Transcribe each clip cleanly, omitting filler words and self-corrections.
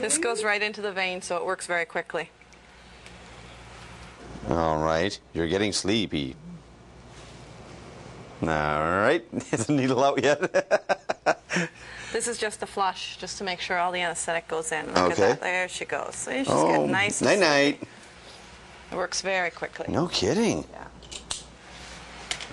This goes right into the vein, so it works very quickly. All right. You're getting sleepy. All right. Is the needle out yet? This is just a flush, just to make sure all the anesthetic goes in. Look at Okay. that. There she goes. See, she's getting nice and night-night. It works very quickly. No kidding. Yeah.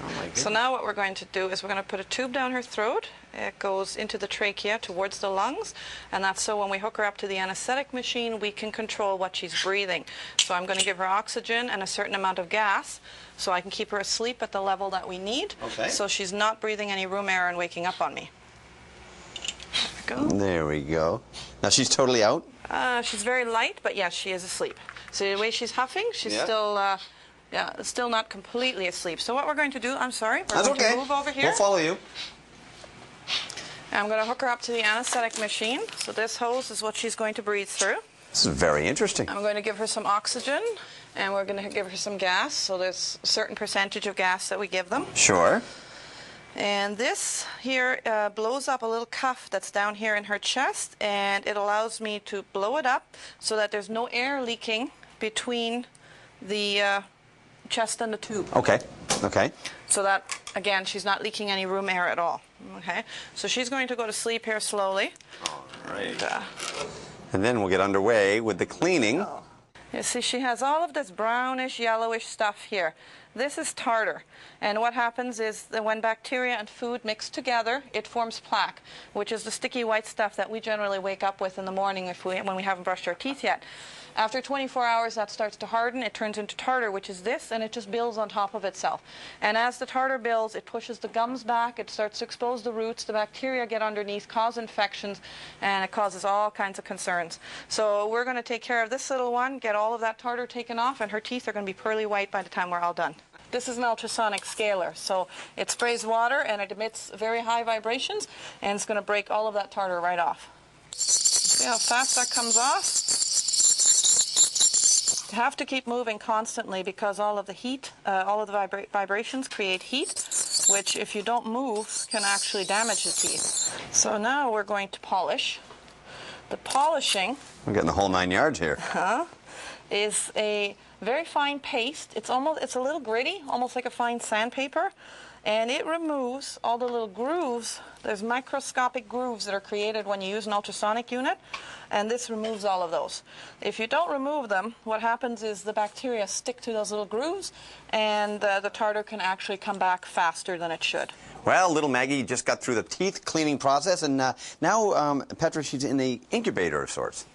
Oh my goodness. So now what we're going to do is we're going to put a tube down her throat. It goes into the trachea towards the lungs, and that's so when we hook her up to the anesthetic machine, we can control what she's breathing. So I'm going to give her oxygen and a certain amount of gas so I can keep her asleep at the level that we need. Okay. So she's not breathing any room air and waking up on me. There we go. There we go. Now she's totally out? She's very light, but yes, she is asleep. So the way she's huffing, she's still not completely asleep. So what we're going to do, I'm sorry, we're going to move over here. We'll follow you. I'm going to hook her up to the anesthetic machine. So this hose is what she's going to breathe through. This is very interesting. I'm going to give her some oxygen, and we're going to give her some gas. So there's a certain percentage of gas that we give them. Sure. And this here blows up a little cuff that's down here in her chest, and it allows me to blow it up so that there's no air leaking between the chest and the tube. Okay. Okay. So that, again, she's not leaking any room air at all. Okay. So she's going to go to sleep here slowly. All right. And then we'll get underway with the cleaning. You see, she has all of this brownish, yellowish stuff here. This is tartar, and what happens is that when bacteria and food mix together, it forms plaque, which is the sticky white stuff that we generally wake up with in the morning when we haven't brushed our teeth yet. After 24 hours, that starts to harden. It turns into tartar, which is this, and it just builds on top of itself. And as the tartar builds, it pushes the gums back, it starts to expose the roots, the bacteria get underneath, cause infections, and it causes all kinds of concerns. So we're going to take care of this little one, get all of that tartar taken off, and her teeth are going to be pearly white by the time we're all done. This is an ultrasonic scaler, so it sprays water and it emits very high vibrations, and it's going to break all of that tartar right off. See how fast that comes off? You have to keep moving constantly because all of the heat, all of the vibrations create heat, which if you don't move can actually damage the teeth. So now we're going to polish. The polishing... We're getting the whole 9 yards here. Is a very fine paste. It's a little gritty, almost like a fine sandpaper, and it removes all the little grooves. There's microscopic grooves that are created when you use an ultrasonic unit, and this removes all of those. If you don't remove them, what happens is the bacteria stick to those little grooves, and the tartar can actually come back faster than it should. Well, little Maggie just got through the teeth cleaning process, and now Petra, she's in the incubator of sorts.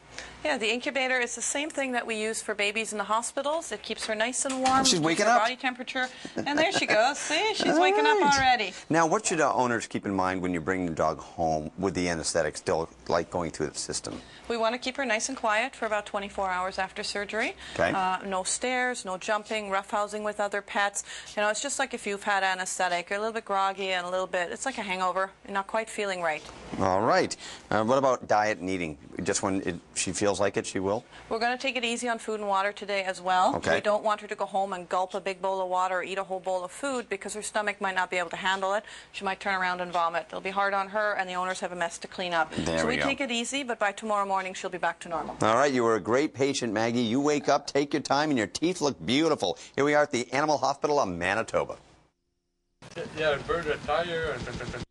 Yeah, the incubator is the same thing that we use for babies in the hospitals. It keeps her nice and warm. She's waking her up. Body temperature. And there she goes. See, she's waking up already. Now, what should owners keep in mind when you bring the dog home with the anesthetic still going through the system? We want to keep her nice and quiet for about 24 hours after surgery. Okay. No stairs, no jumping, roughhousing with other pets. You know, it's just like if you've had anesthetic. You're a little bit groggy and a little bit, it's like a hangover. You're not quite feeling right. All right. What about diet and eating? Just when she feels like it, she will? We're going to take it easy on food and water today as well. Okay. We don't want her to go home and gulp a big bowl of water or eat a whole bowl of food because her stomach might not be able to handle it. She might turn around and vomit. It'll be hard on her, and the owners have a mess to clean up. There so we we go. take it easy, but by tomorrow morning she'll be back to normal. All right, you were a great patient, Maggie. You wake up, take your time, and your teeth look beautiful. Here we are at the Animal Hospital of Manitoba. Yeah, bird a tire and...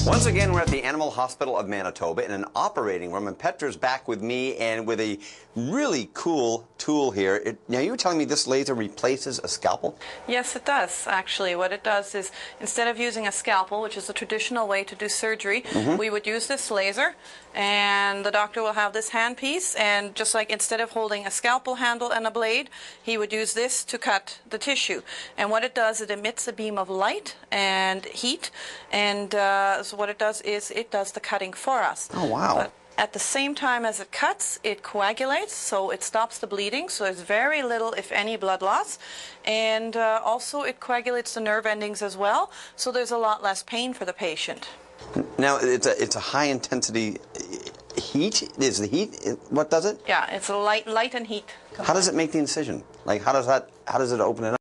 Once again, we're at the Animal Hospital of Manitoba in an operating room, and Petra's back with me and with a really cool tool here. Now, you were telling me this laser replaces a scalpel? Yes, it does, actually. What it does is, instead of using a scalpel, which is the traditional way to do surgery, we would use this laser, and the doctor will have this handpiece, and just like instead of holding a scalpel handle and a blade, he would use this to cut the tissue. And what it does, it emits a beam of light and heat, and so what it does is it does the cutting for us. Oh, wow. But at the same time as it cuts, it coagulates, so it stops the bleeding, so there's very little, if any, blood loss. And also it coagulates the nerve endings as well, so there's a lot less pain for the patient. Now, it's a high-intensity heat? Is the heat, what does it? Yeah, it's a light and heat component. How does it make the incision? Like, how does it open it up?